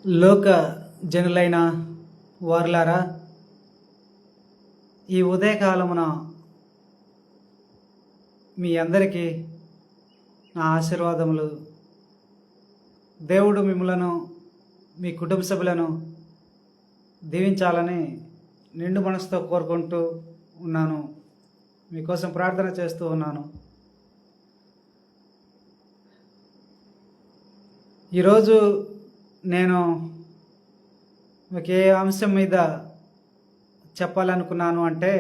లోక జనులైన వారులారా, ఈ ఉదయకాలమున మీ అందరికీ నా ఆశీర్వాదములు. దేవుడు మిమ్మలను మీ కుటుంబ సభ్యులను దీవించాలని నిండు మనసుతో కోరుకుంటూ ఉన్నాను. మీకోసం ప్రార్థన చేస్తూ ఉన్నాను. ఈరోజు నేను మీకు ఏ అంశం మీద చెప్పాలనుకున్నాను అంటే,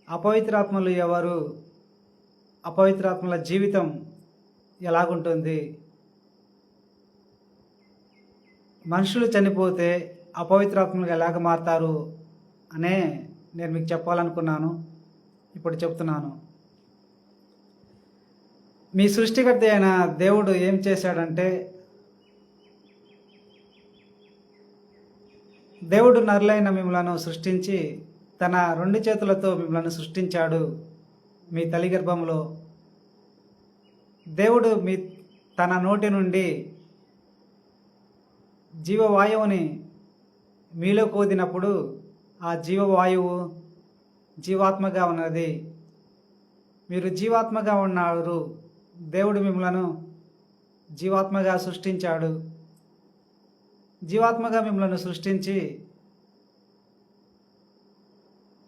అపవిత్రాత్మలు ఎవరు, అపవిత్రాత్మల జీవితం ఎలాగుంటుంది, మనుషులు చనిపోతే అపవిత్రాత్మలుగా ఎలాగ మారుతారు అనే నేను మీకు చెప్పాలనుకున్నాను. ఇప్పుడు చెప్తున్నాను. మీ సృష్టికర్త అయిన దేవుడు ఏం చేశాడంటే, దేవుడు నరులైన మిమ్మలను సృష్టించి తన 2 చేతులతో మిమ్మలను సృష్టించాడు. మీ తల్లి గర్భంలో దేవుడు తన నోటి నుండి జీవవాయువుని మీలో కోదినప్పుడు ఆ జీవవాయువు జీవాత్మగా ఉన్నది. మీరు జీవాత్మగా ఉన్నారు. దేవుడు మిమ్మలను జీవాత్మగా సృష్టించాడు. జీవాత్మగా మిమ్మలను సృష్టించి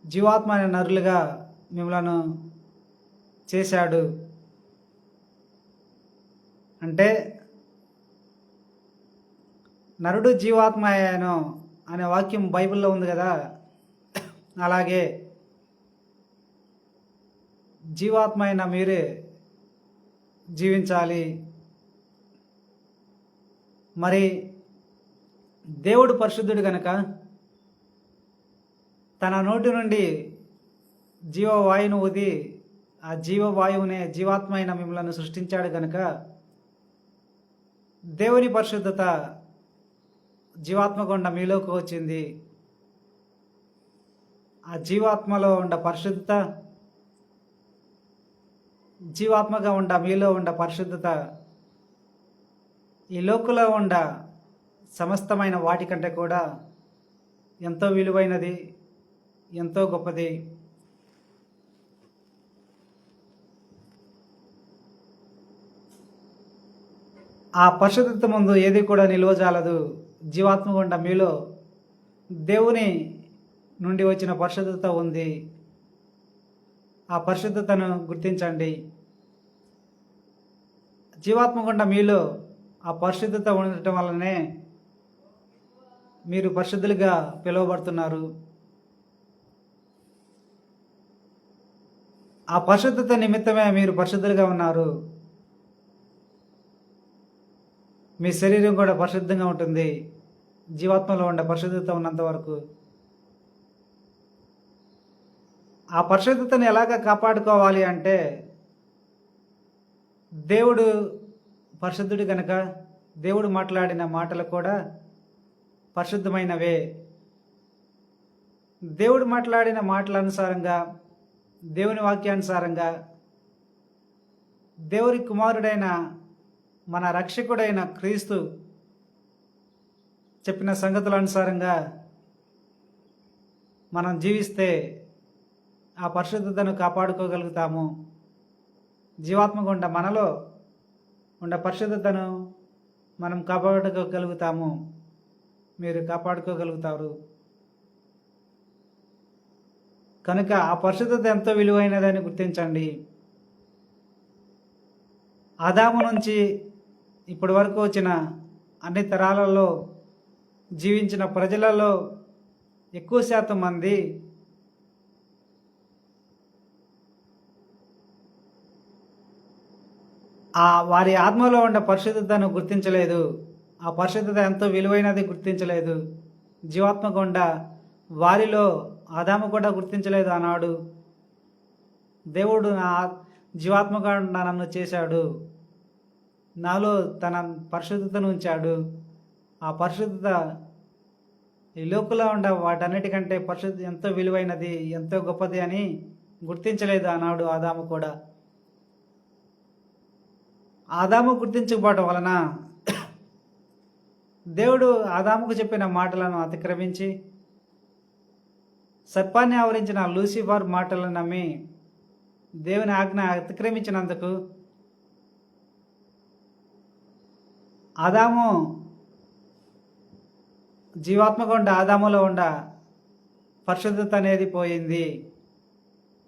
జీవాత్మ అనే నరులుగా మిమ్మలను చేశాడు. అంటే నరుడు జీవాత్మ అయ్యాను అనే వాక్యం బైబిల్లో ఉంది కదా, అలాగే జీవాత్మ అయిన మీరే జీవించాలి. మరి దేవుడు పరిశుద్ధుడు కనుక తన నోటి నుండి జీవవాయువును ఊది ఆ జీవవాయువునే జీవాత్మ అయిన మిమ్మల్ని సృష్టించాడు కనుక దేవుని పరిశుద్ధత జీవాత్మ గుండా మీలోకి వచ్చింది. ఆ జీవాత్మలో ఉండ పరిశుద్ధత, జీవాత్మగా ఉండ మీలో ఉండ పరిశుద్ధత ఈ లోకంలో ఉండ సమస్తమైన వాటికంటే కూడా ఎంతో విలువైనది, ఎంతో గొప్పది. ఆ పరిశుద్ధత ముందు ఏది కూడా నిల్వజాలదు. జీవాత్మ గుండా మీలో దేవుని నుండి వచ్చిన పరిశుద్ధత ఉంది. ఆ పరిశుద్ధతను గుర్తించండి. జీవాత్మ గుండా మీలో ఆ పరిశుద్ధత ఉండటం వల్లనే మీరు పరిశుద్ధులుగా పిలువబడుతున్నారు. ఆ పరిశుద్ధత నిమిత్తమే మీరు పరిశుద్ధులుగా ఉన్నారు. మీ శరీరం కూడా పరిశుద్ధంగా ఉంటుంది, జీవాత్మలో ఉండే పరిశుద్ధత ఉన్నంత వరకు. ఆ పరిశుద్ధతను ఎలాగ కాపాడుకోవాలి అంటే, దేవుడు పరిశుద్ధుడు కనుక దేవుడు మాట్లాడిన మాటలు కూడా పరిశుద్ధమైనవే. దేవుడు మాట్లాడిన మాటల అనుసారంగా, దేవుని వాక్యానుసారంగా, దేవుని కుమారుడైన మన రక్షకుడైన క్రీస్తు చెప్పిన సంగతుల అనుసారంగా మనం జీవిస్తే ఆ పరిశుద్ధతను కాపాడుకోగలుగుతాము. జీవాత్మ గుండా మనలో ఉండే పరిశుద్ధతను మనం కాపాడుకోగలుగుతాము. మీరు కాపాడుకోగలుగుతారు. కనుక ఆ పరిశుద్ధత ఎంతో విలువైనదని గుర్తించండి. ఆదాము నుంచి ఇప్పటి వరకు వచ్చిన అన్ని తరాలలో జీవించిన ప్రజలలో ఎక్కువ శాతం మంది వారి ఆత్మలో ఉన్న పరిశుద్ధతను గుర్తించలేదు. ఆ పరిశుద్ధత ఎంతో విలువైనది గుర్తించలేదు. జీవాత్మ గుండా వారిలో ఆదాము కూడా గుర్తించలేదు. ఆనాడు దేవుడు నా జీవాత్మగా నన్ను చేశాడు, నాలో తన పరిశుద్ధతను ఉంచాడు. ఆ పరిశుద్ధత ఈ లోకంలో ఉండే వాటన్నిటికంటే పరిశుద్ధత ఎంతో విలువైనది, ఎంతో గొప్పది అని గుర్తించలేదు ఆనాడు ఆదాము కూడా. ఆదాము గుర్తించకపోవడం వలన దేవుడు ఆదాముకు చెప్పిన మాటలను అతిక్రమించి సర్పాన్ని ఆవరించిన లూసిఫర్ మాటలను నమ్మి దేవుని ఆజ్ఞ అతిక్రమించినందుకు ఆదాము జీవాత్మగా ఉండ ఆదాములో ఉండ పరిశుద్ధత అనేది పోయింది.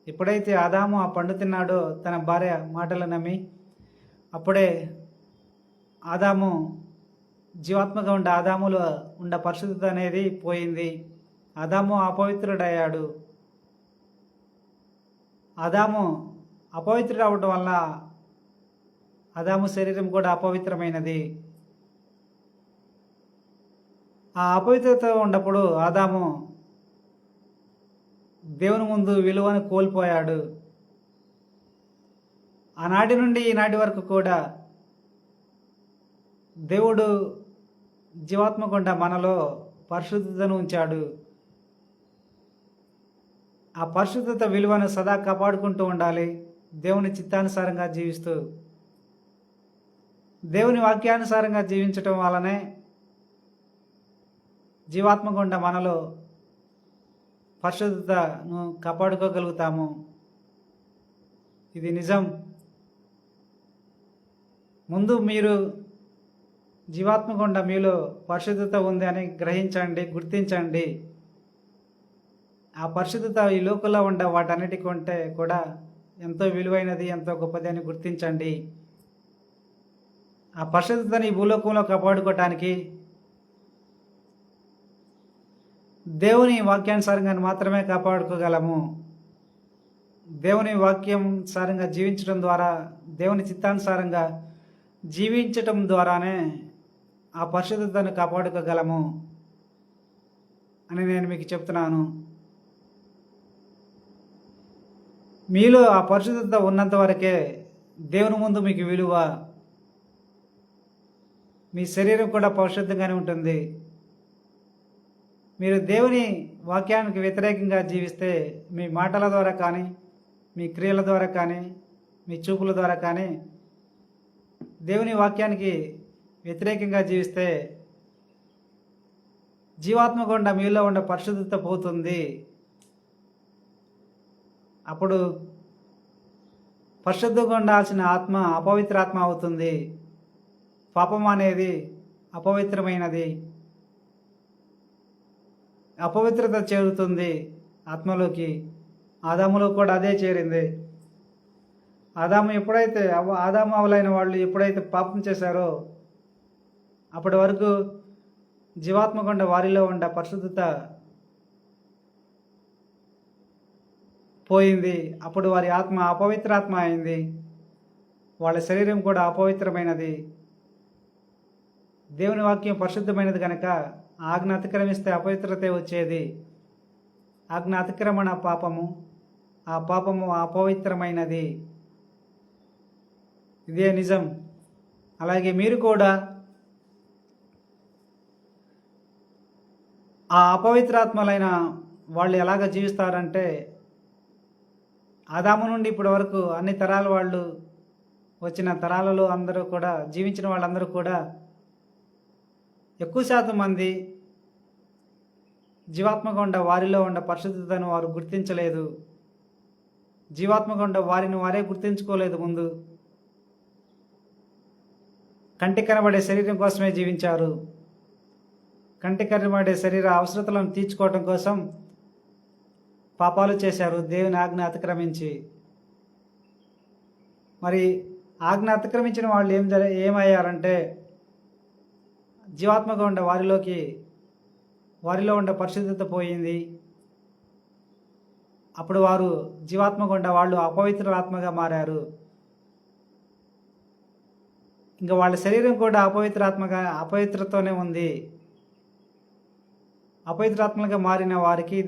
ఎప్పుడైతే ఆదాము ఆ పండు తిన్నాడో తన భార్య మాటలు నమ్మి, అప్పుడే ఆదాము జీవాత్మగా ఉండ ఆదాములో ఉండ పరిశుద్ధత అనేది పోయింది. ఆదాము అపవిత్రుడయ్యాడు. ఆదాము అపవిత్రుడు అవడం వల్ల ఆదాము శరీరం కూడా అపవిత్రమైనది. ఆ అపవిత్రత ఉన్నప్పుడు ఆదాము దేవుని ముందు విలువను కోల్పోయాడు. ఆనాటి నుండి ఈనాటి వరకు కూడా దేవుడు జీవాత్మకుండా మనలో పరిశుద్ధతను ఉంచాడు. ఆ పరిశుద్ధత విలువను సదా కాపాడుకుంటూ ఉండాలి. దేవుని చిత్తానుసారంగా జీవిస్తూ దేవుని వాక్యానుసారంగా జీవించటం వల్లనే జీవాత్మకుండా మనలో పరిశుద్ధతను కాపాడుకోగలుగుతాము. ఇది నిజం. ముందు మీరు జీవాత్మకుండా మీలో పరిశుద్ధత ఉంది అని గ్రహించండి, గుర్తించండి. ఆ పరిశుద్ధత ఈ లోకంలో ఉండే వాటన్నిటి కంటే కూడా ఎంతో విలువైనది, ఎంతో గొప్పది అని గుర్తించండి. ఆ పరిశుద్ధతని ఈ భూలోకంలో కాపాడుకోవటానికి దేవుని వాక్యానుసారంగా మాత్రమే కాపాడుకోగలము. దేవుని వాక్యానుసారంగా జీవించడం ద్వారా, దేవుని చిత్తానుసారంగా జీవించటం ద్వారానే ఆ పరిశుద్ధతను కాపాడుకోగలము అని నేను మీకు చెప్తున్నాను. మీలో ఆ పరిశుద్ధత ఉన్నంత వరకే దేవుని ముందు మీకు విలువ. మీ శరీరం కూడా పరిశుద్ధంగానే ఉంటుంది. మీరు దేవుని వాక్యానికి వ్యతిరేకంగా జీవిస్తే మీ మాటల ద్వారా కానీ, మీ క్రియల ద్వారా కానీ, మీ చూపుల ద్వారా కానీ దేవుని వాక్యానికి వ్యతిరేకంగా జీవిస్తే జీవాత్మగుండా మీలో ఉన్న పరిశుద్ధత పోతుంది. అప్పుడు పరిశుద్ధంగా ఉండాల్సిన ఆత్మ అపవిత్ర ఆత్మ అవుతుంది. పాపం అనేది అపవిత్రమైనది. అపవిత్రత చేరుతుంది ఆత్మలోకి. ఆదాములో కూడా అదే చేరింది. ఆదాము ఎప్పుడైతే ఆదాము అవలైన వాళ్ళు ఎప్పుడైతే పాపం చేశారో అప్పటి వరకు జీవాత్మకుండా వారిలో ఉండే పరిశుద్ధత పోయింది. అప్పుడు వారి ఆత్మ అపవిత్ర ఆత్మ అయింది. వాళ్ళ శరీరం కూడా అపవిత్రమైనది. దేవుని వాక్యం పరిశుద్ధమైనది కనుక ఆజ్ఞ అతిక్రమిస్తే అపవిత్రతే వచ్చేది. ఆజ్ఞ అతిక్రమణ పాపము, ఆ పాపము అపవిత్రమైనది. ఇదే నిజం. అలాగే మీరు కూడా ఆ అపవిత్రాత్మలైన వాళ్ళు ఎలాగ జీవిస్తారంటే, ఆదాము నుండి ఇప్పటి వరకు అన్ని తరాల వాళ్ళు వచ్చిన తరాలలో అందరూ కూడా జీవించిన వాళ్ళందరూ కూడా ఎక్కువ శాతం మంది జీవాత్మగా ఉండ వారిలో ఉండ పరిశుద్ధతను వారు గుర్తించలేదు. జీవాత్మగా ఉండ వారిని వారే గుర్తించుకోలేదు. ముందు కంటి కనబడే శరీరం కోసమే జీవించారు. కంటి కనబడే శరీర అవసరతలను తీర్చుకోవటం కోసం పాపాలు చేశారు, దేవుని ఆజ్ఞ అతిక్రమించి. మరి ఆజ్ఞ అతిక్రమించిన వాళ్ళు ఏమయ్యారంటే జీవాత్మగా ఉండే వారిలో ఉండే పరిశుద్ధత పోయింది. అప్పుడు వారు జీవాత్మగా ఉండే వాళ్ళు అపవిత్ర ఆత్మగా మారారు. ఇంకా వాళ్ళ శరీరం కూడా అపవిత్రతోనే ఉంది. అపవిత్రాత్మలుగా మారిన వారికి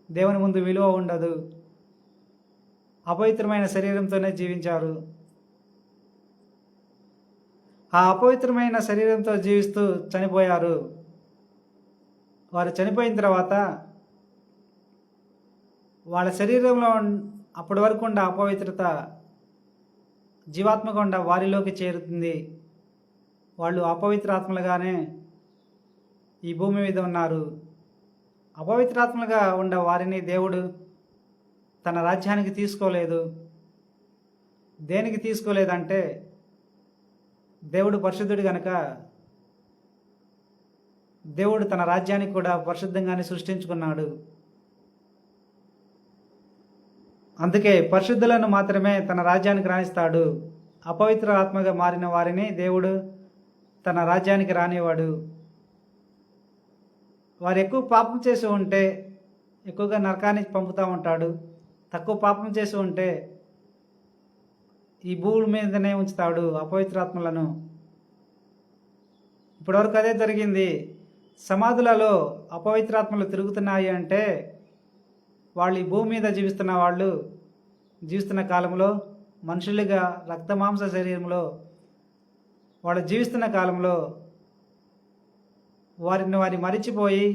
దేవుని ముందు విలువ ఉండదు. అపవిత్రమైన శరీరంతోనే జీవించారు. ఆ అపవిత్రమైన శరీరంతో జీవిస్తూ చనిపోయారు. వారు చనిపోయిన తర్వాత వాళ్ళ శరీరంలో అప్పటి వరకు ఉండే అపవిత్రత జీవాత్మగా ఉండే వారిలోకి చేరుతుంది. వాళ్ళు అపవిత్రాత్మలుగానే ఈ భూమి మీద ఉన్నారు. అపవిత్రాత్మలుగా ఉన్న వారిని దేవుడు తన రాజ్యానికి తీసుకోలేదు. దేనికి తీసుకోలేదంటే దేవుడు పరిశుద్ధుడు గనక దేవుడు తన రాజ్యానికి కూడా పరిశుద్ధంగానే సృష్టించుకున్నాడు. అందుకే పరిశుద్ధులను మాత్రమే తన రాజ్యానికి రాణిస్తాడు. అపవిత్ర ఆత్మగా మారిన వారిని దేవుడు తన రాజ్యానికి రానివాడు. వారు ఎక్కువ పాపం చేసి ఉంటే ఎక్కువగా నరకానికి పంపుతూ ఉంటాడు. తక్కువ పాపం చేసి ఉంటే ఈ భూమి మీదనే ఉంచుతాడు అపవిత్రాత్మలను. ఇప్పటివరకు అదే జరిగింది. సమాధులలో అపవిత్రాత్మలు తిరుగుతున్నాయి అంటే వాళ్ళు ఈ భూమి మీద జీవిస్తున్న కాలంలో మనుషులుగా రక్తమాంస శరీరంలో వాళ్ళు జీవిస్తున్న కాలంలో వారిని మరిచిపోయి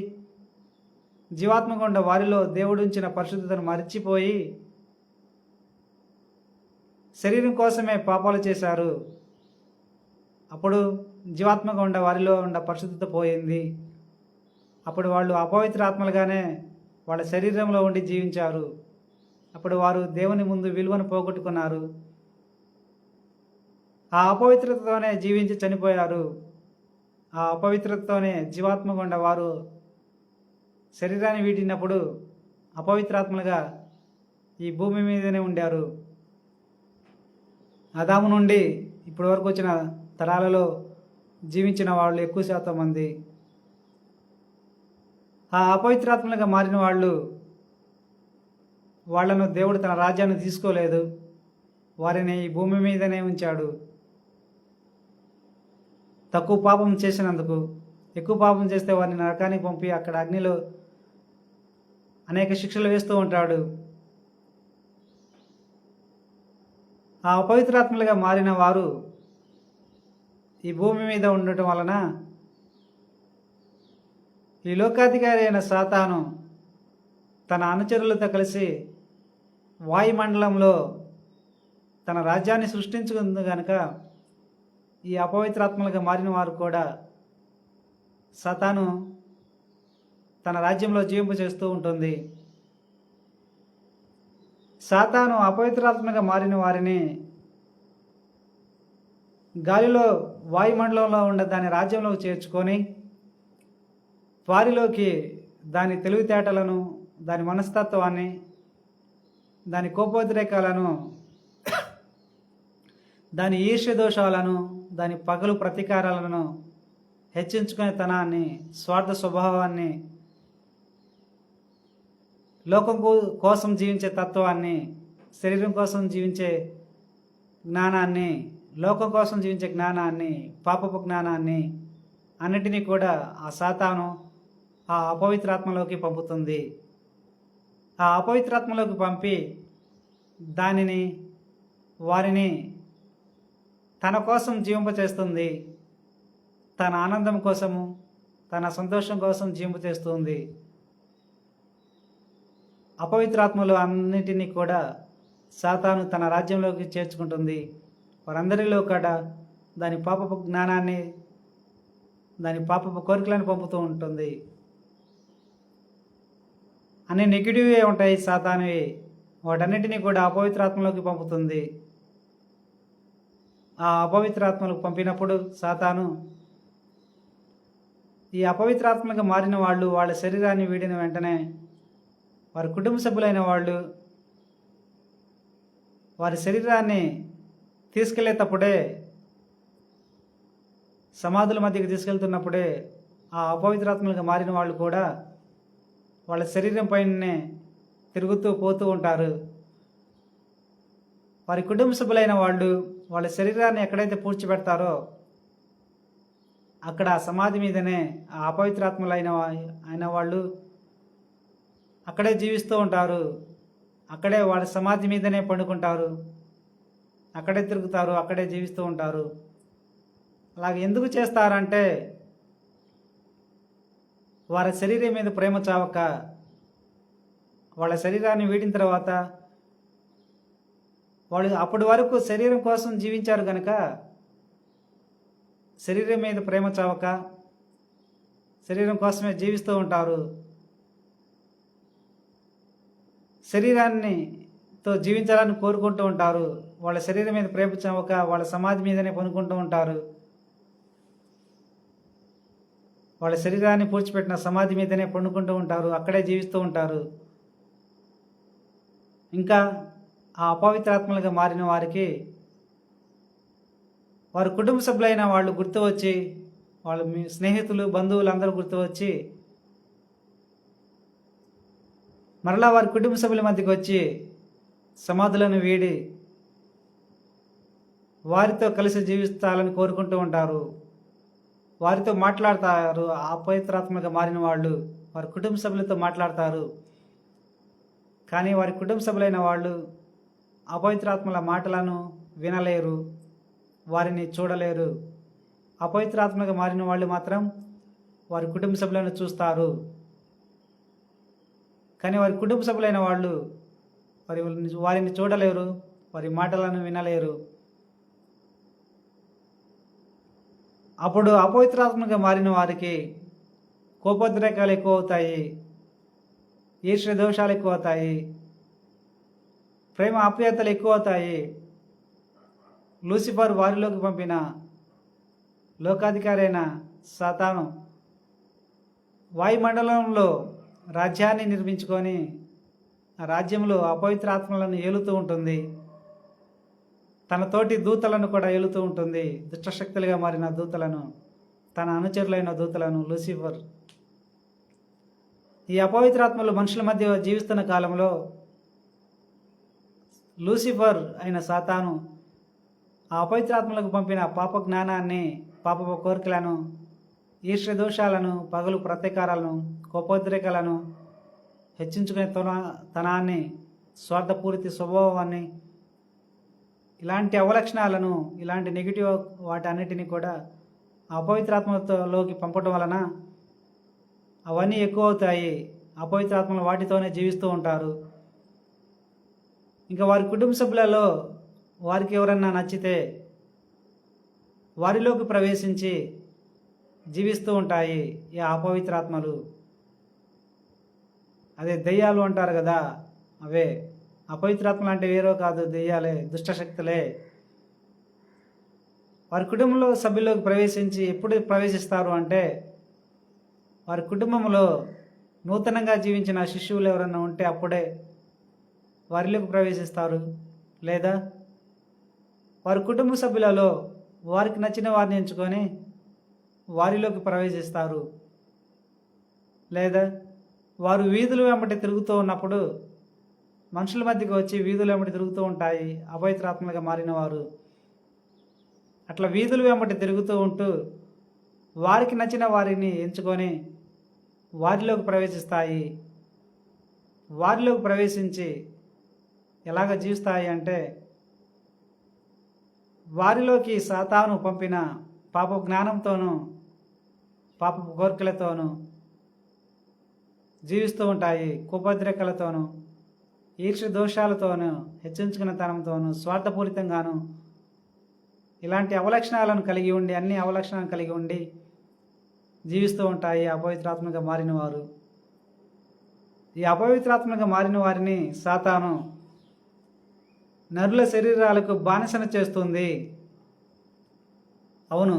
జీవాత్మగా ఉన్న వారిలో దేవుడు ఉంచిన పరిశుద్ధతను మరిచిపోయి శరీరం కోసమే పాపాలు చేశారు. అప్పుడు జీవాత్మగా ఉన్న వారిలో ఉన్న పరిశుద్ధత పోయింది. అప్పుడు వాళ్ళు అపవిత్ర ఆత్మలుగానే వాళ్ళ శరీరంలో ఉండి జీవించారు. అప్పుడు వారు దేవుని ముందు విలువను పోగొట్టుకున్నారు. ఆ అపవిత్రతతోనే జీవించి చనిపోయారు. ఆ అపవిత్రతతోనే జీవాత్మగా ఉన్న వారు శరీరాన్ని వీడినప్పుడు అపవిత్రాత్మలుగా ఈ భూమి మీదనే ఉండారు. ఆదాము నుండి ఇప్పటి వరకు వచ్చిన తరాలలో జీవించిన వాళ్ళు ఎక్కువ శాతం మంది ఆ అపవిత్రాత్మలుగా మారిన వాళ్ళను దేవుడు తన రాజ్యాన్ని తీసుకోలేదు. వారిని ఈ భూమి మీదనే ఉంచాడు. తక్కువ పాపం చేసినందుకు. ఎక్కువ పాపం చేస్తే వారిని నరకానికి పంపి అక్కడ అగ్నిలో అనేక శిక్షలు వేస్తూ ఉంటాడు. ఆ అపవిత్రాత్మలుగా మారిన వారు ఈ భూమి మీద ఉండటం వలన ఈ లోకాధికారి అయిన సాతాను తన అనుచరులతో కలిసి వాయుమండలంలో తన రాజ్యాన్ని సృష్టించుకుంది కనుక ఈ అపవిత్రాత్మలుగా మారిన వారు కూడా సాతాను తన రాజ్యంలో జీవింప చేస్తూ ఉంటుంది. సాతాను అపవిత్రాత్మగా మారిన వారిని గాలిలో వాయుమండలంలో ఉన్న దాని రాజ్యంలోకి చేర్చుకొని వారిలోకి దాని తెలివితేటలను, దాని మనస్తత్వాన్ని, దాని కోపోద్రేకాలను, దాని ఈర్ష్య దోషాలను, దాని పగలు ప్రతీకారాలను, హెచ్చించుకునే తనాన్ని, స్వార్థ స్వభావాన్ని, లోకం కోసం జీవించే తత్వాన్ని, శరీరం కోసం జీవించే జ్ఞానాన్ని, లోకం కోసం జీవించే జ్ఞానాన్ని, పాపపు జ్ఞానాన్ని అన్నిటినీ కూడా ఆ సాతాను ఆ అపవిత్రాత్మలోకి పంపుతుంది. ఆ అపవిత్రాత్మలోకి పంపి వారిని తన కోసం జీవింపచేస్తుంది. తన ఆనందం కోసము, తన సంతోషం కోసం జీవింపచేస్తుంది. అపవిత్రాత్మలు అన్నిటినీ కూడా సాతాను తన రాజ్యంలోకి చేర్చుకుంటుంది. వారందరిలో కూడా దాని పాపపు జ్ఞానాన్ని, దాని పాపపు కోరికలను పంపుతూ ఉంటుంది. అన్ని నెగిటివే ఉంటాయి సాతానువి. వాటన్నిటినీ కూడా అపవిత్రాత్మలోకి పంపుతుంది. ఆ అపవిత్రాత్మలకు పంపినప్పుడు సాతాను ఈ అపవిత్రాత్మగా మారిన వాళ్ళు వాళ్ళ శరీరాన్ని వీడిన వెంటనే వారి కుటుంబ సభ్యులైన వాళ్ళు వారి శరీరాన్ని తీసుకెళ్లేటప్పుడే, సమాధుల మధ్యకి తీసుకెళ్తున్నప్పుడే ఆ అపవిత్రాత్మలుగా మారిన వాళ్ళు కూడా వాళ్ళ శరీరం పైనే తిరుగుతూ పోతూ ఉంటారు. వారి కుటుంబ సభ్యులైన వాళ్ళు వాళ్ళ శరీరాన్ని ఎక్కడైతే పూడ్చిపెడతారో అక్కడ సమాధి మీదనే ఆ అపవిత్రాత్మలైన వాళ్ళు అక్కడే జీవిస్తూ ఉంటారు. అక్కడే వాళ్ళ సమాధి మీదనే పండుకుంటారు, అక్కడే తిరుగుతారు, అక్కడే జీవిస్తూ ఉంటారు. అలాగే ఎందుకు చేస్తారంటే వారి శరీరం మీద ప్రేమ చావక, వాళ్ళ శరీరాన్ని వీడిన తర్వాత వాళ్ళు అప్పటి వరకు శరీరం కోసం జీవించారు కనుక శరీరం మీద ప్రేమ చావక, శరీరం కోసమే జీవిస్తూ ఉంటారు. శరీరాన్నితో జీవించాలని కోరుకుంటూ ఉంటారు. వాళ్ళ శరీరం మీద ప్రేమ చవక వాళ్ళ సమాధి మీదనే పనుకుంటూ ఉంటారు. వాళ్ళ శరీరాన్ని పూడ్చిపెట్టిన సమాధి మీదనే పండుకుంటూ ఉంటారు. అక్కడే జీవిస్తూ ఉంటారు. ఇంకా ఆ అపవిత్రాత్మలుగా మారిన వారికి వారి కుటుంబ సభ్యులైన వాళ్ళు గుర్తు వచ్చి, వాళ్ళ స్నేహితులు బంధువులు అందరూ గుర్తు వచ్చి మరలా వారి కుటుంబ సభ్యుల మధ్యకి వచ్చి సమాధులను వీడి వారితో కలిసి జీవిస్తాలని కోరుకుంటూ ఉంటారు. వారితో మాట్లాడతారు. అపవిత్రాత్మగా మారిన వాళ్ళు వారి కుటుంబ సభ్యులతో మాట్లాడతారు. కానీ వారి కుటుంబ సభ్యులైన వాళ్ళు అపవిత్రాత్మల మాటలను వినలేరు, వారిని చూడలేరు. అపవిత్రాత్మగా మారిన వాళ్ళు మాత్రం వారి కుటుంబ సభ్యులను చూస్తారు. కానీ వారి కుటుంబ సభ్యులైన వాళ్ళు వారిని చూడలేరు, వారి మాటలను వినలేరు. అప్పుడు అపవిత్రాత్మగా మారిన వారికి కోపోద్రేకాలు ఎక్కువ అవుతాయి, ఈర్ష్య దోషాలు ఎక్కువ అవుతాయి, ప్రేమ ఆప్యాయతలు ఎక్కువ అవుతాయి. లూసిఫర్ వారిలోకి పంపిన లోకాధికారి అయిన సాతాను వాయుమండలంలో రాజ్యాన్ని నిర్మించుకొని ఆ రాజ్యంలో అపవిత్రాత్మలను ఏలుతూ ఉంటుంది. తన తోటి దూతలను కూడా ఏలుతూ ఉంటుంది. దుష్టశక్తులుగా మారిన దూతలను, తన అనుచరులైన దూతలను లూసిఫర్. ఈ అపవిత్రాత్మలు మనుషుల మధ్య జీవిస్తున్న కాలంలో లూసిఫర్ అయిన సాతాను ఆ అపవిత్రాత్మలకు పంపిన పాప జ్ఞానాన్ని, పాప కోరికలను, ఈర్ష్య దోషాలను, పగలు ప్రతీకారాలను, కోపోద్రేకాలను, హెచ్చించుకునే తనాన్ని, స్వార్థపూరిత స్వభావాన్ని, ఇలాంటి అవలక్షణాలను, ఇలాంటి నెగిటివ్ వాటన్నిటిని కూడా అపవిత్రాత్మలోకి పంపడం వలన అవన్నీ ఎక్కువ అవుతాయి. అపవిత్రాత్మలు వాటితోనే జీవిస్తూ ఉంటారు. ఇంకా వారి కుటుంబ సభ్యులలో వారికి ఎవరన్నా నచ్చితే వారిలోకి ప్రవేశించి జీవిస్తూ ఉంటాయి ఈ అపవిత్రాత్మలు. అదే దెయ్యాలు అంటారు కదా, అవే అపవిత్రాత్మలు అంటే వేరో కాదు, దెయ్యాలే, దుష్టశక్తులే. వారి కుటుంబంలో సభ్యుల్లోకి ప్రవేశించి ఎప్పుడు ప్రవేశిస్తారు అంటే వారి కుటుంబంలో నూతనంగా జీవించిన శిశువులు ఎవరన్నా ఉంటే అప్పుడే వారిలోకి ప్రవేశిస్తారు. లేదా వారి కుటుంబ సభ్యులలో వారికి నచ్చిన వారిని ఎంచుకొని వారిలోకి ప్రవేశిస్తారు. లేదా వారు వీధుల వెంబడి తిరుగుతూ ఉన్నప్పుడు మనుషుల మధ్యకి వచ్చి వీధుల వెంబడి తిరుగుతూ ఉంటాయి అపవిత్రాత్మలుగా మారిన వారు. అట్లా వీధుల వెంబడి తిరుగుతూ ఉంటూ వారికి నచ్చిన వారిని ఎంచుకొని వారిలోకి ప్రవేశిస్తాయి. వారిలోకి ప్రవేశించి ఎలాగ జీవిస్తాయి అంటే వారిలోకి సాతాను పంపిన పాప జ్ఞానంతోనూ పాపపు కోరికలతోనూ జీవిస్తూ ఉంటాయి. కోపోద్రేకాలతోనూ, ఈర్ష్య దోషాలతోనూ, హెచ్చించుకున్న తనంతోనూ, స్వార్థపూరితంగాను ఇలాంటి అవలక్షణాలను కలిగి ఉండి, అన్ని అవలక్షణాలను కలిగి ఉండి జీవిస్తూ ఉంటాయి అపవిత్రాత్మగా మారిన వారు. ఈ అపవిత్రాత్మగా మారిన వారిని సాతాను నరుల శరీరాలకు బానిసన చేస్తుంది. అవును,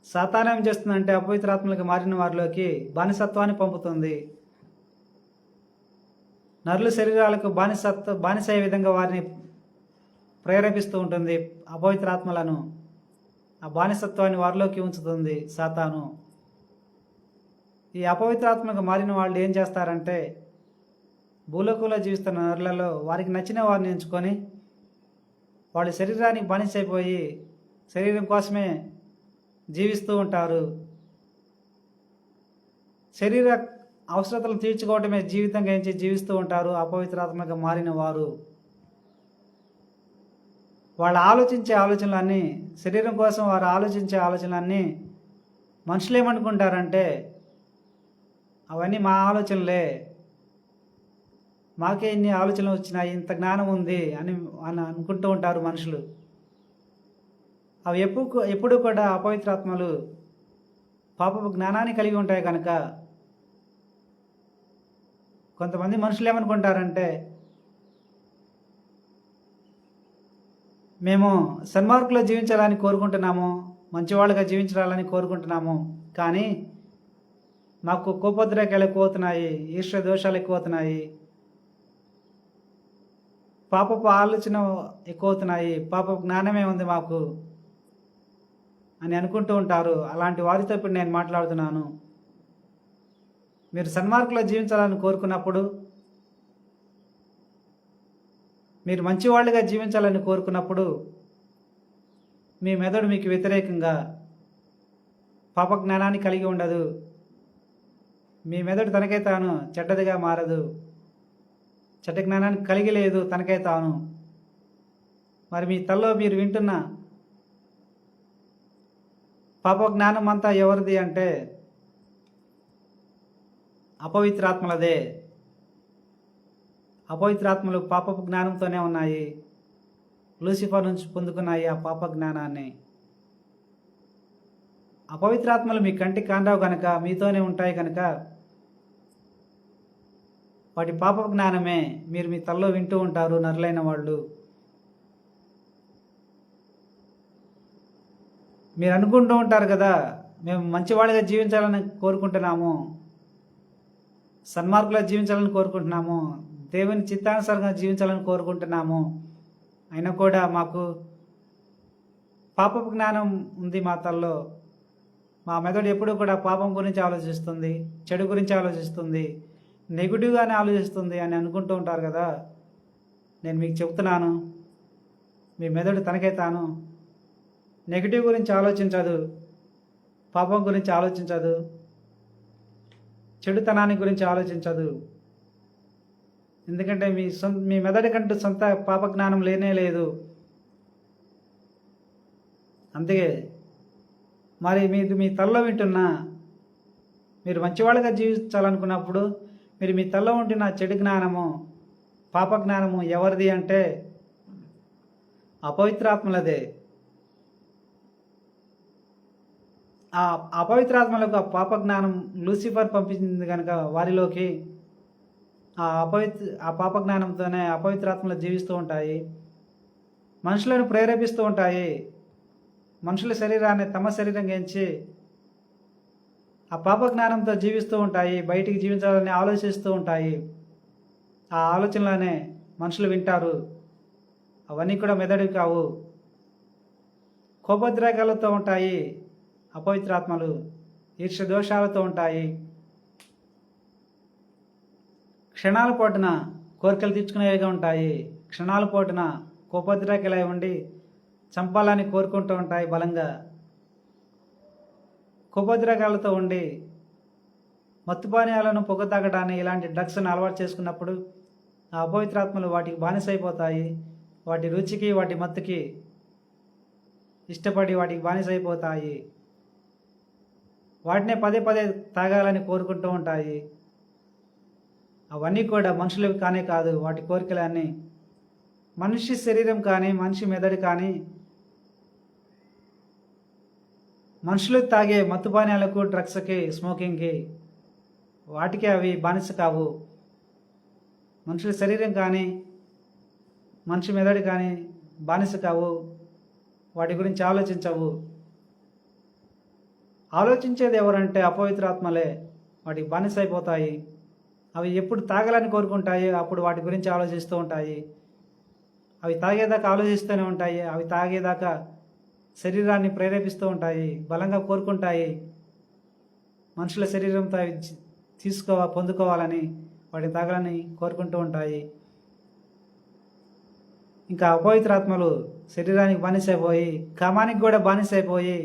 సాతాను ఏం చేస్తుందంటే అపవిత్రాత్మలకు మారిన వారిలోకి బానిసత్వాన్ని పంపుతుంది. నరుల శరీరాలకు బానిస అయ్యే విధంగా వారిని ప్రేరేపిస్తూ ఉంటుంది. అపవిత్రాత్మలను, ఆ బానిసత్వాన్ని వారిలోకి ఉంచుతుంది సాతాను. ఈ అపవిత్రాత్మకు మారిన వాళ్ళు ఏం చేస్తారంటే భూలోకంలో జీవిస్తున్న నరులలో వారికి నచ్చిన వారిని ఎంచుకొని వాళ్ళ శరీరానికి బానిసైపోయి శరీరం కోసమే జీవిస్తూ ఉంటారు. శరీర అవసరతలు తీర్చుకోవటమే జీవితంగా ఎంచి జీవిస్తూ ఉంటారు అపవిత్రాత్మగా మారిన వారు. వాళ్ళు ఆలోచించే ఆలోచనలన్నీ, శరీరం కోసం వారు ఆలోచించే ఆలోచనలన్నీ మనుషులు ఏమనుకుంటారంటే అవన్నీ మా ఆలోచనలే, మాకే ఇన్ని ఆలోచనలు వచ్చినాయి, ఇంత జ్ఞానం ఉంది అని అనుకుంటూ ఉంటారు మనుషులు. అవి ఎప్పుడు కూడా అపవిత్రాత్మలు పాపపు జ్ఞానాన్ని కలిగి ఉంటాయి కనుక కొంతమంది మనుషులు ఏమనుకుంటారంటే, మేము సన్మార్గంలో జీవించాలని కోరుకుంటున్నాము, మంచివాళ్ళుగా జీవించాలని కోరుకుంటున్నాము, కానీ మాకు కోపోద్రేకాలు ఎక్కువ అవుతున్నాయి, ఈర్ష్య దోషాలు ఎక్కువ అవుతున్నాయి, పాపపు ఆలోచన ఎక్కువ అవుతున్నాయి, పాపపు జ్ఞానమే ఉంది మాకు అని అనుకుంటూ ఉంటారు. అలాంటి వారితో ఇప్పుడు నేను మాట్లాడుతున్నాను. మీరు సన్మార్గంలో జీవించాలని కోరుకున్నప్పుడు, మీరు మంచివాళ్ళుగా జీవించాలని కోరుకున్నప్పుడు మీ మెదడు మీకు వ్యతిరేకంగా పాప జ్ఞానాన్ని కలిగి ఉండదు. మీ మెదడు తనకై తాను చెడ్డదిగా మారదు, చెడ్డ జ్ఞానాన్ని కలిగి లేదు తనకై తాను. మరి మీ తల్లో మీరు వింటున్న పాప జ్ఞానం అంతా ఎవరిది అంటే అపవిత్రాత్మలదే. అపవిత్రాత్మలు పాపపు జ్ఞానంతోనే ఉన్నాయి, లూసిఫర్ నుంచి పొందుకున్నాయి ఆ పాప జ్ఞానాన్ని. అపవిత్రాత్మలు మీ కంటికి కాండవు కనుక, మీతోనే ఉంటాయి కనుక వాటి పాప జ్ఞానమే మీరు మీ తల్లో వింటూ ఉంటారు నరులైన వాళ్ళు. మీరు అనుకుంటూ ఉంటారు కదా, మేము మంచివాడిగా జీవించాలని కోరుకుంటున్నాము, సన్మార్గంలో జీవించాలని కోరుకుంటున్నాము, దేవుని చిత్తానుసారంగా జీవించాలని కోరుకుంటున్నాము, అయినా కూడా మాకు పాపపు జ్ఞానం ఉంది మా తల్లో. మా మెదడు ఎప్పుడూ కూడా పాపం గురించి ఆలోచిస్తుంది, చెడు గురించి ఆలోచిస్తుంది, నెగిటివ్గానే ఆలోచిస్తుంది అని అనుకుంటూ ఉంటారు కదా. నేను మీకు చెప్తున్నాను, మీ మెదడు తనకై తాను నెగిటివ్ గురించి ఆలోచించదు, పాపం గురించి ఆలోచించదు, చెడుతనాన్ని గురించి ఆలోచించదు. ఎందుకంటే మీ మెదడికంటూ సొంత పాప జ్ఞానం లేనే లేదు. అందుకే మరి మీరు మీ తల్లో వింటున్నా, మీరు మంచివాళ్ళగా జీవించాలనుకున్నప్పుడు మీరు మీ తల్లో ఉంటున్న చెడు జ్ఞానము, పాప జ్ఞానము ఎవరిది అంటే అపవిత్రాత్మలదే. ఆ అపవిత్రాత్మలకు ఆ పాప జ్ఞానం లూసిఫర్ పంపించింది కనుక వారిలోకి ఆ పాప జ్ఞానంతోనే అపవిత్రాత్మలు జీవిస్తూ ఉంటాయి, మనుషులను ప్రేరేపిస్తూ ఉంటాయి. మనుషుల శరీరాన్ని తమ శరీరంగా ఎంచి ఆ పాప జ్ఞానంతో జీవిస్తూ ఉంటాయి, బయటికి జీవించాలని ఆలోచిస్తూ ఉంటాయి. ఆ ఆలోచనలోనే మనుషులు వింటారు. అవన్నీ కూడా మెదడు కావు, కోపోద్రేకాలతో ఉంటాయి. అపవిత్రాత్మలు ఈర్ష్య దోషాలతో ఉంటాయి. క్షణాల పాటున కోరికలు తీర్చుకునేవిగా ఉంటాయి, క్షణాల పాటున కోపోద్రేకాలై ఉండి చంపాలని కోరుకుంటూ ఉంటాయి బలంగా. కోపోద్రేకాలతో ఉండి మత్తుపానీయాలను పొగ తాగడాన్ని, ఇలాంటి డ్రగ్స్ను అలవాటు చేసుకున్నప్పుడు ఆ అపవిత్రాత్మలు వాటికి బానిసైపోతాయి. వాటి రుచికి, వాటి మత్తుకి ఇష్టపడి వాటికి బానిసైపోతాయి. వాటినే పదే పదే తాగాలని కోరుకుంటూ ఉంటాయి. అవన్నీ కూడా మనుషులవి కానే కాదు. వాటి కోరికలన్నీ మనిషి శరీరం కానీ, మనిషి మెదడు కానీ, మనుషులు తాగే మత్తుపానీయాలకు, డ్రగ్స్కి, స్మోకింగ్కి, వాటికి అవి బానిస కావు. మనుషుల శరీరం కానీ, మనిషి మెదడు కానీ బానిస కావు. వాటి గురించి ఆలోచించవు. ఆలోచించేది ఎవరంటే అపవిత్రాత్మలే. వాటికి బానిస అయిపోతాయి. అవి ఎప్పుడు తాగాలని కోరుకుంటాయి, అప్పుడు వాటి గురించి ఆలోచిస్తూ ఉంటాయి. అవి తాగేదాకా ఆలోచిస్తూనే ఉంటాయి. అవి తాగేదాకా శరీరాన్ని ప్రేరేపిస్తూ ఉంటాయి, బలంగా కోరుకుంటాయి. మనుషుల శరీరంతో అవి పొందుకోవాలని, వాటిని తాగాలని కోరుకుంటూ ఉంటాయి. ఇంకా అపవిత్రాత్మలు శరీరానికి బానిసైపోయి, కామానికి కూడా బానిసైపోయి,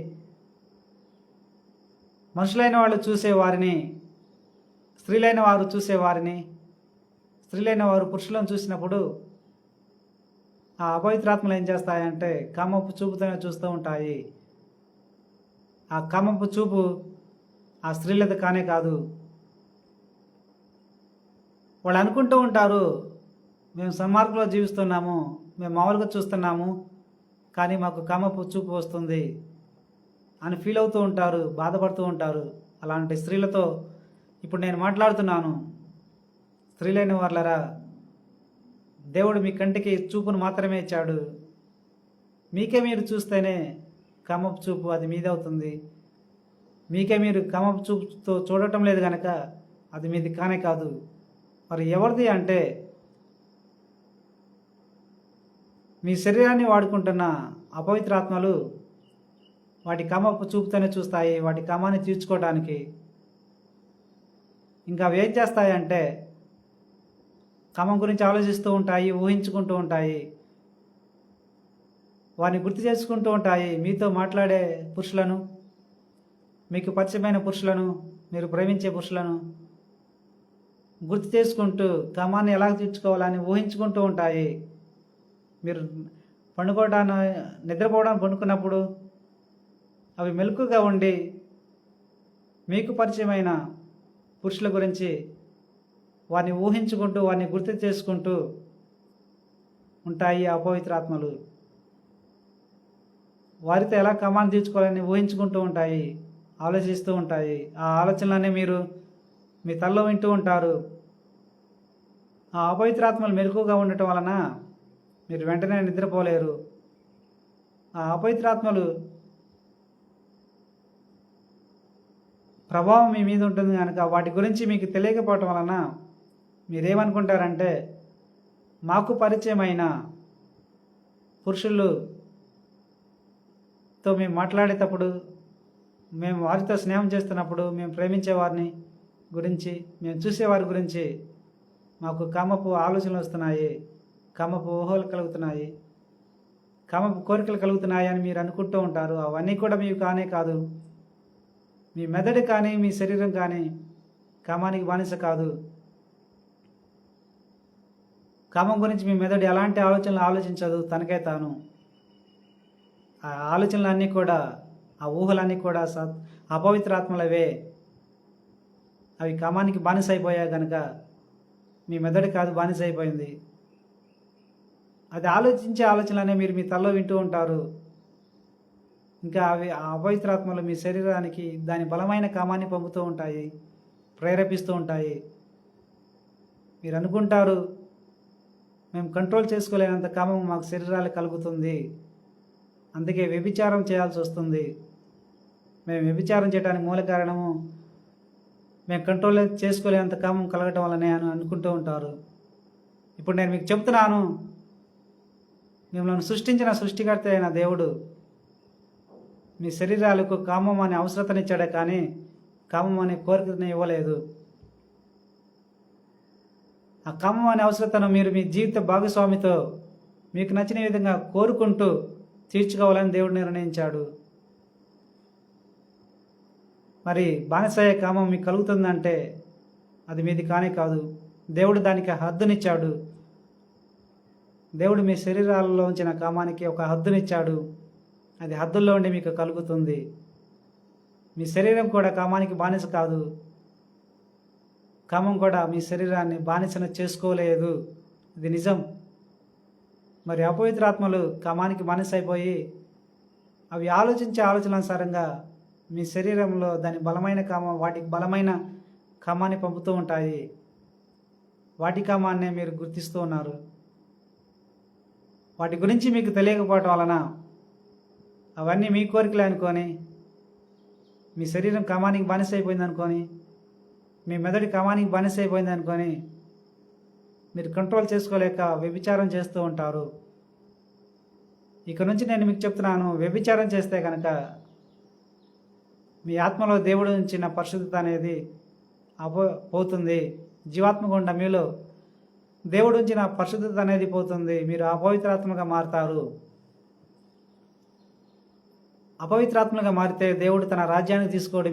మనుషులైన వాళ్ళు చూసేవారిని, స్త్రీలైన వారు చూసేవారిని, స్త్రీలైన వారు పురుషులను చూసినప్పుడు ఆ అపవిత్రాత్మలు ఏం చేస్తాయంటే కామపు చూపుతోనే చూస్తూ ఉంటాయి. ఆ కామపు చూపు ఆ స్త్రీలది కానే కాదు. వాళ్ళు అనుకుంటూ ఉంటారు, మేము సన్మార్గంలో జీవిస్తున్నాము, మేము మామూలుగా చూస్తున్నాము, కానీ మాకు కామపు చూపు వస్తుంది. అని ఫీల్ అవుతూ ఉంటారు, బాధపడుతూ ఉంటారు. అలాంటి స్త్రీలతో ఇప్పుడు నేను మాట్లాడుతున్నాను. స్త్రీలైన వాళ్ళరా, దేవుడు మీ కంటికి చూపును మాత్రమే ఇచ్చాడు. మీకే మీరు చూస్తేనే కమపు చూపు అది మీదవుతుంది. మీకే మీరు కమపు చూపుతో చూడటం లేదు కనుక అది మీది కానే కాదు. మరి ఎవరిది అంటే మీ శరీరాన్ని వాడుకుంటున్న అపవిత్రాత్మలు వాటి కమపు చూపుతోనే చూస్తాయి, వాటి కమాన్ని తీర్చుకోవడానికి. ఇంకా అవి ఏం చేస్తాయంటే కమం గురించి ఆలోచిస్తూ ఉంటాయి, ఊహించుకుంటూ ఉంటాయి, వారిని గుర్తు చేసుకుంటూ ఉంటాయి. మీతో మాట్లాడే పురుషులను, మీకు పరిచయమైన పురుషులను, మీరు ప్రేమించే పురుషులను గుర్తు చేసుకుంటూ కమాన్ని ఎలా తీర్చుకోవాలని ఊహించుకుంటూ ఉంటాయి. మీరు నిద్రపోవడానికి పండుకున్నప్పుడు అవి మెలకుగా ఉండి మీకు పరిచయమైన పురుషుల గురించి వారిని ఊహించుకుంటూ, వారిని గుర్తు చేసుకుంటూ ఉంటాయి అపవిత్రాత్మలు. వారితో ఎలా కమాండ్ తీర్చుకోవాలని ఊహించుకుంటూ ఉంటాయి, ఆలోచిస్తూ ఉంటాయి. ఆ ఆలోచనలనే మీరు మీ తలలో వింటూ ఉంటారు. ఆ అపవిత్రాత్మలు మెలకుగా ఉండటం వలన మీరు వెంటనే నిద్రపోలేరు. ఆ అపవిత్రాత్మలు ప్రభావం మీ మీద ఉంటుంది కనుక వాటి గురించి మీకు తెలియకపోవటం వలన మీరేమనుకుంటారంటే మాకు పరిచయమైన పురుషులతో మేము మాట్లాడేటప్పుడు, మేము వారితో స్నేహం చేస్తున్నప్పుడు, మేము ప్రేమించే వారిని గురించి, మేము చూసేవారి గురించి మాకు కామపు ఆలోచనలు వస్తున్నాయి, కామపు ఊహలు కలుగుతున్నాయి, కామపు కోరికలు కలుగుతున్నాయి అని మీరు అనుకుంటూ ఉంటారు. అవన్నీ కూడా మీకు కానే కాదు. మీ మెదడు కానీ మీ శరీరం కానీ కామానికి బానిస కాదు. కామం గురించి మీ మెదడు ఎలాంటి ఆలోచనలు ఆలోచించదు తనకే తాను. ఆ ఆలోచనలన్నీ కూడా, ఆ ఊహలన్నీ కూడా అపవిత్రాత్మలవే. అవి కామానికి బానిస అయిపోయాయి కనుక మీ మెదడు కాదు బానిస అయిపోయింది. అది ఆలోచించే ఆలోచనలనే మీరు మీ తలలో వింటూ ఉంటారు. ఇంకా అవి ఆ అపవిత్రాత్మలు మీ శరీరానికి దాని బలమైన కామాన్ని పంపుతూ ఉంటాయి, ప్రేరేపిస్తూ ఉంటాయి. మీరు అనుకుంటారు మేము కంట్రోల్ చేసుకోలేనంత కామం మాకు శరీరాలకు కలుగుతుంది, అందుకే వ్యభిచారం చేయాల్సి వస్తుంది. మేము వ్యభిచారం చేయడానికి మూల కారణము మేము కంట్రోల్ చేసుకోలేనంత కామం కలగటం వల్లనే అని అనుకుంటూ ఉంటారు. ఇప్పుడు నేను మీకు చెప్తున్నాను, మిమ్మల్ని సృష్టించిన సృష్టికర్త అయిన దేవుడు మీ శరీరాలకు కామం అనే అవసరతనిచ్చాడే కానీ కామం అనే కోరికని ఇవ్వలేదు. ఆ కామం అనే అవసరతను మీరు మీ జీవిత భాగస్వామితో మీకు నచ్చిన విధంగా కోరుకుంటూ తీర్చుకోవాలని దేవుడు నిర్ణయించాడు. మరి బానిసయ్యే కామం మీకు కలుగుతుందంటే అది మీది కానే కాదు. దేవుడు దానికి హద్దునిచ్చాడు. దేవుడు మీ శరీరాలలో ఉంచిన కామానికి ఒక హద్దునిచ్చాడు. అది హద్దుల్లో ఉండి మీకు కలుగుతుంది. మీ శరీరం కూడా కామానికి బానిస కాదు. కామం కూడా మీ శరీరాన్ని బానిసను చేసుకోలేదు. ఇది నిజం. మరి అపవిత్రాత్మలు కామానికి బానిస అయిపోయి అవి ఆలోచించే ఆలోచననుసారంగా మీ శరీరంలో దాని బలమైన కామం, వాటికి బలమైన కామాన్ని పంపుతూ ఉంటాయి. వాటి కామాన్నే మీరు గుర్తిస్తూ ఉన్నారు. వాటి గురించి మీకు తెలియకపోవటం వలన అవన్నీ మీ కోరికలే అనుకొని, మీ శరీరం కామానికి బానిస అయిపోయింది అనుకొని, మీ మెదడు కామానికి బానిస అయిపోయింది అనుకొని మీరు కంట్రోల్ చేసుకోలేక వ్యభిచారం చేస్తూ ఉంటారు. ఇక నుంచి నేను మీకు చెప్తున్నాను, వ్యభిచారం చేస్తే కనుక మీ ఆత్మలో దేవుడు ఉంచిన పరిశుద్ధత అనేది పోతుంది. జీవాత్మ గుండా మీలో దేవుడు ఉంచిన పరిశుద్ధత అనేది పోతుంది. మీరు అపవిత్రాత్మగా మారుతారు. అపవిత్రాత్మగా మారితే దేవుడు తన రాజ్యానికి తీసుకోడు,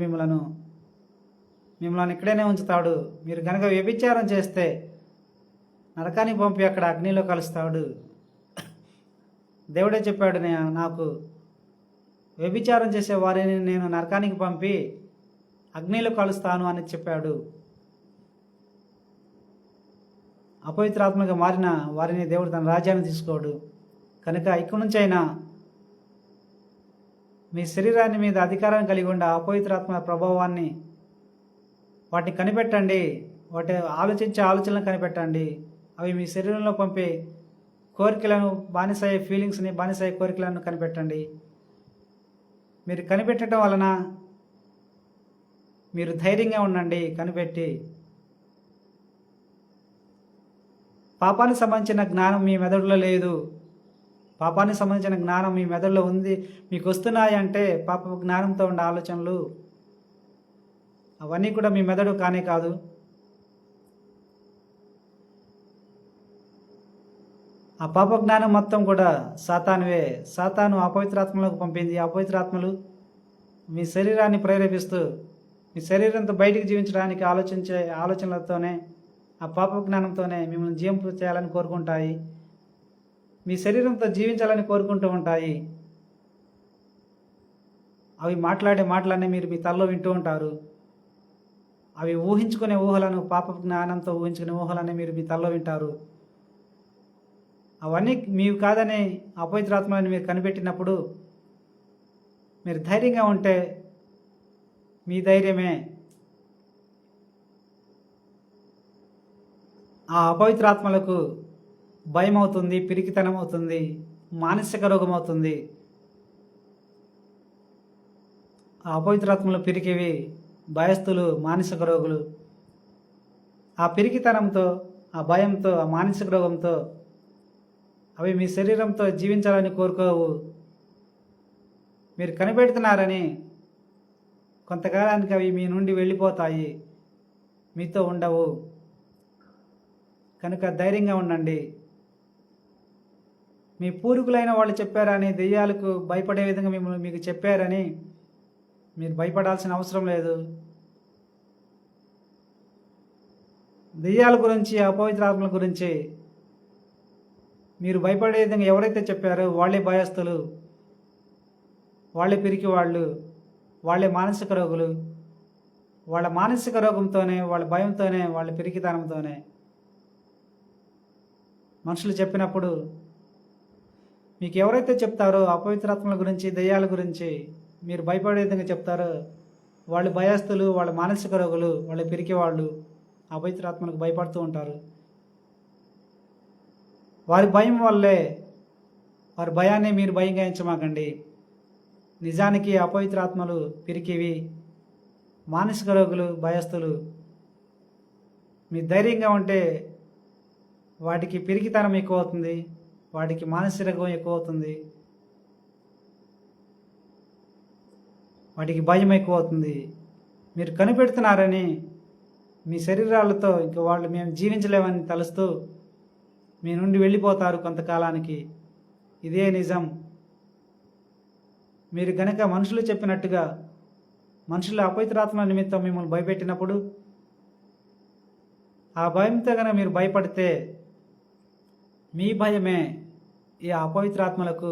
మిమ్మల్ని ఇక్కడనే ఉంచుతాడు. మీరు కనుక వ్యభిచారం చేస్తే నరకానికి పంపి అక్కడ అగ్నిలో కలుస్తాడు. దేవుడే చెప్పాడు, నాకు వ్యభిచారం చేసే వారిని నేను నరకానికి పంపి అగ్నిలో కలుస్తాను అని చెప్పాడు. అపవిత్రాత్మగా మారిన వారిని దేవుడు తన రాజ్యాన్ని తీసుకోడు. కనుక ఇక్కడి నుంచి అయినా మీ శరీరాన్ని మీద అధికారం కలిగి ఉండే అపవిత్రాత్మ ప్రభావాన్ని వాటిని కనిపెట్టండి. వాటి ఆలోచించే ఆలోచనలను కనిపెట్టండి. అవి మీ శరీరంలో పంపే కోరికలను, బానిసయ్యే ఫీలింగ్స్ని, బానిసయ్యే కోరికలను కనిపెట్టండి. మీరు కనిపెట్టడం వలన మీరు ధైర్యంగా ఉండండి. కనిపెట్టి పాపానికి సంబంధించిన జ్ఞానం మీ మెదడులో లేదు. పాపానికి సంబంధించిన జ్ఞానం మీ మెదడులో ఉంది. మీకు వస్తున్నాయి అంటే పాప జ్ఞానంతో ఉండే ఆలోచనలు అవన్నీ కూడా మీ మెదడు కానే కాదు. ఆ పాప జ్ఞానం మొత్తం కూడా సాతానువే. సాతాను అపవిత్రాత్మలకు పంపింది. అపవిత్రాత్మలు మీ శరీరాన్ని ప్రేరేపిస్తూ మీ శరీరంతో బయటికి జీవించడానికి ఆలోచించే ఆలోచనలతోనే, ఆ పాప జ్ఞానంతోనే మిమ్మల్ని జీవింపు చేయాలని కోరుకుంటాయి. మీ శరీరంతో జీవించాలని కోరుకుంటూ ఉంటాయి. అవి మాట్లాడే మాటలన్నీ మీరు మీ తలలో వింటూ ఉంటారు. అవి ఊహించుకునే ఊహలను, పాప జ్ఞానంతో ఊహించుకునే ఊహలన్నీ మీరు మీ తలలో వింటారు. అవన్నీ మీవి కాదని అపవిత్రాత్మని మీరు కనిపెట్టినప్పుడు మీరు ధైర్యంగా ఉంటే మీ ధైర్యమే ఆ అపవిత్రాత్మలకు భయం అవుతుంది, పిరికితనం అవుతుంది, మానసిక రోగం అవుతుంది. ఆ అపవిత్రాత్మలు పిరికివి, భయస్థులు, మానసిక రోగులు. ఆ పిరికితనంతో, ఆ భయంతో, ఆ మానసిక రోగంతో అవి మీ శరీరంతో జీవించాలని కోరుకోవు. మీరు కనిపెడుతున్నారని కొంతకాలానికి అవి మీ నుండి వెళ్ళిపోతాయి, మీతో ఉండవు. కనుక ధైర్యంగా ఉండండి. మీ పూర్వీకులైన వాళ్ళు చెప్పారని, దెయ్యాలకు భయపడే విధంగా మీకు చెప్పారని మీరు భయపడాల్సిన అవసరం లేదు. దెయ్యాల గురించి, అపవిత్రాత్మల గురించి మీరు భయపడే విధంగా ఎవరైతే చెప్పారో వాళ్ళే భయస్థులు, వాళ్ళే పిరికి వాళ్ళు, వాళ్ళే మానసిక రోగులు. వాళ్ళ మానసిక రోగంతోనే, వాళ్ళ భయంతోనే, వాళ్ళ పిరికితనంతోనే మనుషులు చెప్పినప్పుడు మీకు ఎవరైతే చెప్తారో అపవిత్రాత్మల గురించి, దెయ్యాల గురించి మీరు భయపడే విధంగా చెప్తారో వాళ్ళు భయస్థులు, వాళ్ళ మానసిక రోగులు, వాళ్ళ పిరికి వాళ్ళు, అపవిత్రాత్మలకు భయపడుతూ ఉంటారు. వారి భయం వల్లే, వారి భయాన్ని మీరు భయంగా ఎంచమాకండి. నిజానికి అపవిత్రాత్మలు పిరికివి, మానసిక రోగులు, భయస్థులు. మీరు ధైర్యంగా ఉంటే వాటికి పిరికితనం ఎక్కువ అవుతుంది, వాటికి మానసిక రోగం ఎక్కువ అవుతుంది, వాటికి భయం ఎక్కువ అవుతుంది. మీరు కనిపెడుతున్నారని మీ శరీరాలతో ఇంక వాళ్ళు మేము జీవించలేమని తలుస్తూ మీ నుండి వెళ్ళిపోతారు కొంతకాలానికి. ఇదే నిజం. మీరు గనక మనుషులు చెప్పినట్టుగా, మనుషుల అపవిత్రాత్మ నిమిత్తం మిమ్మల్ని భయపెట్టినప్పుడు ఆ భయంతో కనుక మీరు భయపడితే మీ భయమే ఈ అపవిత్రాత్మలకు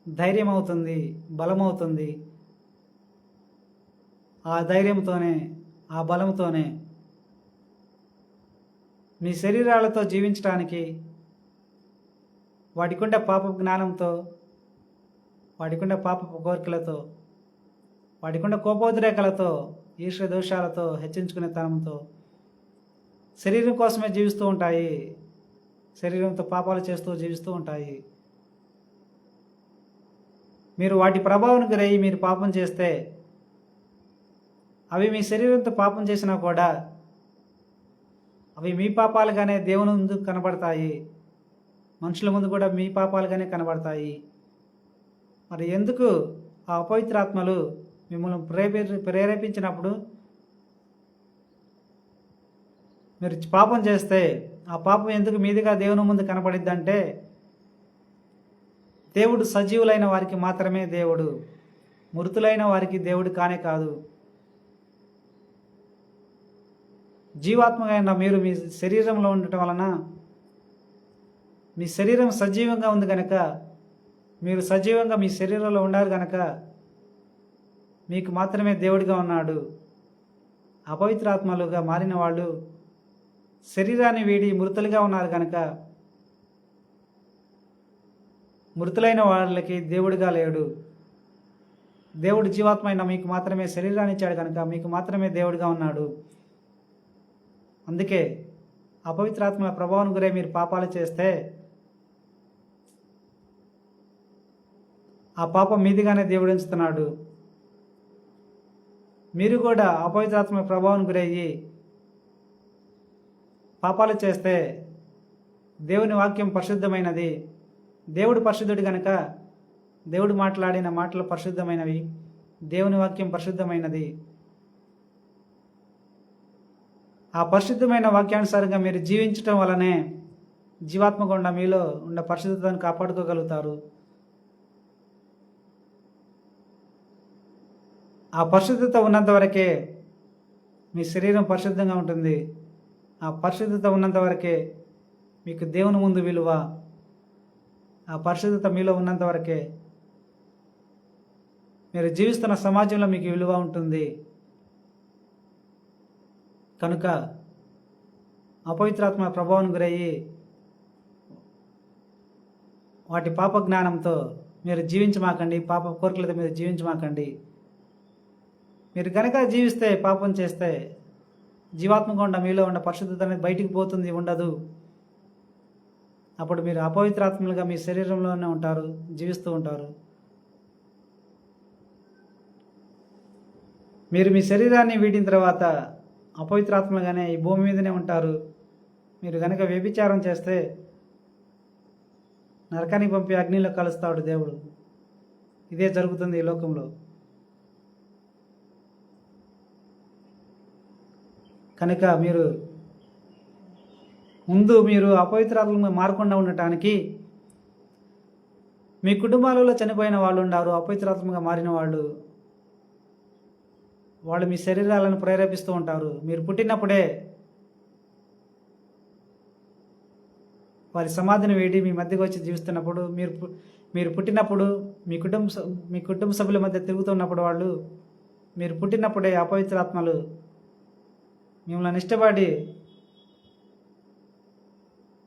ధైర్యం అవుతుంది, బలమవుతుంది. ఆ ధైర్యంతోనే, ఆ బలంతోనే మీ శరీరాలతో జీవించడానికి, వాటికుండే పాప జ్ఞానంతో, వాటికుండే పాపపు కోరికలతో, వాటికుండే కోపోద్రేకాలతో, ఈర్ష్య దోషాలతో, హెచ్చించుకునే తనంతో శరీరం కోసమే జీవిస్తూ ఉంటాయి. శరీరంతో పాపాలు చేస్తూ జీవిస్తూ ఉంటాయి. మీరు వాటి ప్రభావానికి గురై మీరు పాపం చేస్తే అవి మీ శరీరంతో పాపం చేసినా కూడా అవి మీ పాపాలుగానే దేవుని ముందు కనబడతాయి, మనుషుల ముందు కూడా మీ పాపాలుగానే కనబడతాయి. మరి ఎందుకు ఆ అపవిత్రాత్మలు మిమ్మల్ని ప్రేరేపించినప్పుడు మీరు పాపం చేస్తే ఆ పాపం ఎందుకు మీదిగా దేవుని ముందు కనబడిద్దంటే, దేవుడు సజీవులైన వారికి మాత్రమే దేవుడు, మృతులైన వారికి దేవుడు కానే కాదు. జీవాత్మగా మీరు మీ శరీరంలో ఉండటం వలన మీ శరీరం సజీవంగా ఉంది కనుక, మీరు సజీవంగా మీ శరీరంలో ఉన్నారు కనుక మీకు మాత్రమే దేవుడిగా ఉన్నాడు. అపవిత్రాత్మలుగా మారిన వాళ్ళు శరీరాన్ని వీడి మృతులుగా ఉన్నారు కనుక మృతులైన వాళ్ళకి దేవుడిగా లేడు. దేవుడు జీవాత్మైన మీకు మాత్రమే శరీరాన్ని ఇచ్చాడు కనుక మీకు మాత్రమే దేవుడిగా ఉన్నాడు. అందుకే అపవిత్రాత్మల ప్రభావం గురే మీరు పాపాలు చేస్తే ఆ పాపం మీదిగానే దేవుడు ఎంచుతున్నాడు. మీరు కూడా అపవిత్రాత్మల ప్రభావం గురయ్యి పాపాలు చేస్తే దేవుని వాక్యం పరిశుద్ధమైనది. దేవుడు పరిశుద్ధుడు కనుక దేవుడు మాట్లాడిన మాటలు పరిశుద్ధమైనవి. దేవుని వాక్యం పరిశుద్ధమైనది. ఆ పరిశుద్ధమైన వాక్యానుసారంగా మీరు జీవించటం వలనే జీవాత్మ గుండా మీలో ఉన్న పరిశుద్ధతను కాపాడుకోగలుగుతారు. ఆ పరిశుద్ధత ఉన్నంత వరకే మీ శరీరం పరిశుద్ధంగా ఉంటుంది. ఆ పరిశుద్ధత ఉన్నంత వరకే మీకు దేవుని ముందు విలువ. ఆ పరిశుద్ధత మీలో ఉన్నంత వరకే మీరు జీవిస్తున్న సమాజంలో మీకు విలువ ఉంటుంది. కనుక అపవిత్రాత్మ ప్రభావం గురయ్యి వాటి పాప జ్ఞానంతో మీరు జీవించమాకండి. పాప కోరికలతో మీరు జీవించమాకండి. మీరు కనుక జీవిస్తే, పాపం చేస్తే జీవాత్మ గుండా మీలో ఉన్న పరిశుద్ధత అనేది బయటికి పోతుంది, ఉండదు. అప్పుడు మీరు అపవిత్రాత్మలుగా మీ శరీరంలోనే ఉంటారు, జీవిస్తూ ఉంటారు. మీరు మీ శరీరాన్ని వీడిన తర్వాత అపవిత్రాత్మలుగానే ఈ భూమి మీదనే ఉంటారు. మీరు కనుక వ్యభిచారం చేస్తే నరకానికి పంపి అగ్నిలో కలుస్తాడు దేవుడు. ఇదే జరుగుతుంది ఈ లోకంలో. కనుక మీరు అపవిత్రాత్మలుగా మారకుండా ఉండటానికి మీ కుటుంబాలలో చనిపోయిన వాళ్ళు ఉన్నారు. అపవిత్రాత్మగా మారిన వాళ్ళు మీ శరీరాలను ప్రేరేపిస్తూ ఉంటారు. మీరు పుట్టినప్పుడే వారి సమాధిని వేడి మీ మధ్యకు వచ్చి జీవిస్తున్నప్పుడు, మీరు పుట్టినప్పుడు మీ కుటుంబ సభ్యుల మధ్య తిరుగుతున్నప్పుడు మీరు పుట్టినప్పుడే అపవిత్రాత్మలు మిమ్మల్ని ఇష్టపడి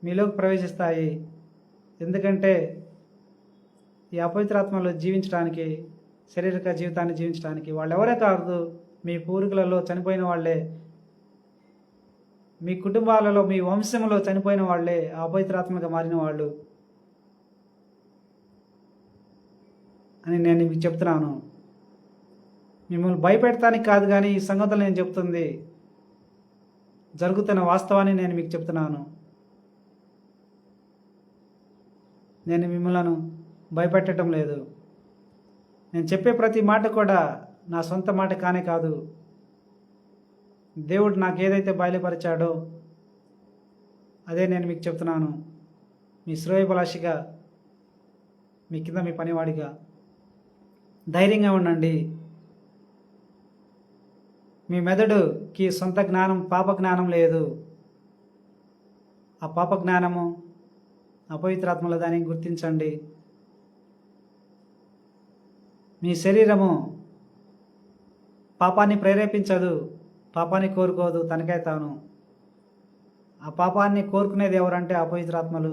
మీలోకి ప్రవేశిస్తాయి. ఎందుకంటే ఈ అపవిత్రాత్మలు జీవించడానికి, శారీరక జీవితాన్ని జీవించడానికి వాళ్ళు ఎవరే కాదు, మీ పూర్వీకులలో చనిపోయిన వాళ్ళే, మీ కుటుంబాలలో మీ వంశంలో చనిపోయిన వాళ్ళే అపవిత్రాత్మగా మారిన వాళ్ళు అని నేను మీకు చెప్తున్నాను. మిమ్మల్ని భయపెడతానికి కాదు, కానీ ఈ సంగతులు నేను చెప్తుంది జరుగుతున్న వాస్తవాన్ని నేను మీకు చెప్తున్నాను. నేను మిమ్మల్ని భయపెట్టడం లేదు. నేను చెప్పే ప్రతి మాట కూడా నా సొంత మాట కానే కాదు. దేవుడు నాకు ఏదైతే బయలుపరిచాడో అదే నేను మీకు చెప్తున్నాను. మీ శ్రేయోభిలాషిగా, మీ కింద మీ పనివాడిగా ధైర్యంగా ఉండండి. మీ మెదడుకి సొంత జ్ఞానం, పాప జ్ఞానం లేదు. ఆ పాప జ్ఞానము అపవిత్రాత్మల దాన్ని గుర్తించండి. మీ శరీరము పాపాన్ని ప్రేరేపించదు, పాపాన్ని కోరుకోదు తనకై తాను. ఆ పాపాన్ని కోరుకునేది ఎవరంటే అపవిత్రాత్మలు.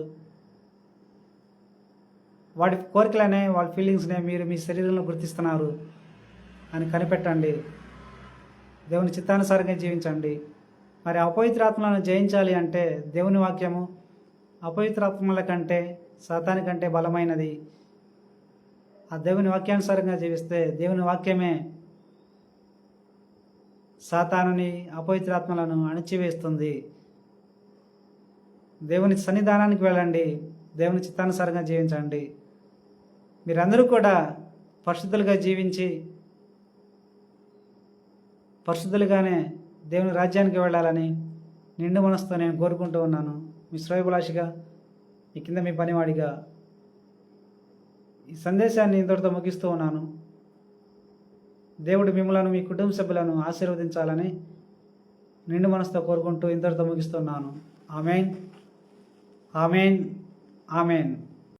వాడి కోరికలనే, వాళ్ళ ఫీలింగ్స్నే మీరు మీ శరీరంలో గుర్తిస్తున్నారు అని కనిపెట్టండి. దేవుని చిత్తానుసారంగా జీవించండి. మరి అపవిత్రాత్మలను జయించాలి అంటే దేవుని వాక్యము అపవిత్రాత్మల కంటే, సాతాని కంటే బలమైనది. ఆ దేవుని వాక్యానుసారంగా జీవిస్తే దేవుని వాక్యమే సాతానుని, అపవిత్రాత్మలను అణిచివేస్తుంది. దేవుని సన్నిధానానికి వెళ్ళండి, దేవుని చిత్తానుసారంగా జీవించండి. మీరందరూ కూడా పరిశుద్ధులుగా జీవించి పరిశుద్ధులుగానే దేవుని రాజ్యానికి వెళ్ళాలని నిండు మనసుతో నేను కోరుకుంటూ ఉన్నాను. మీ శ్రేయోభిలాషిగా, మీ కింద మీ పనివాడిగా ఈ సందేశాన్ని ఇంతటితో ముగిస్తూ ఉన్నాను. దేవుడు మిమ్మలను, మీ కుటుంబ సభ్యులను ఆశీర్వదించాలని నిండు మనసుతో కోరుకుంటూ ఇంతటితో ముగిస్తున్నాను. Amen, amen, amen.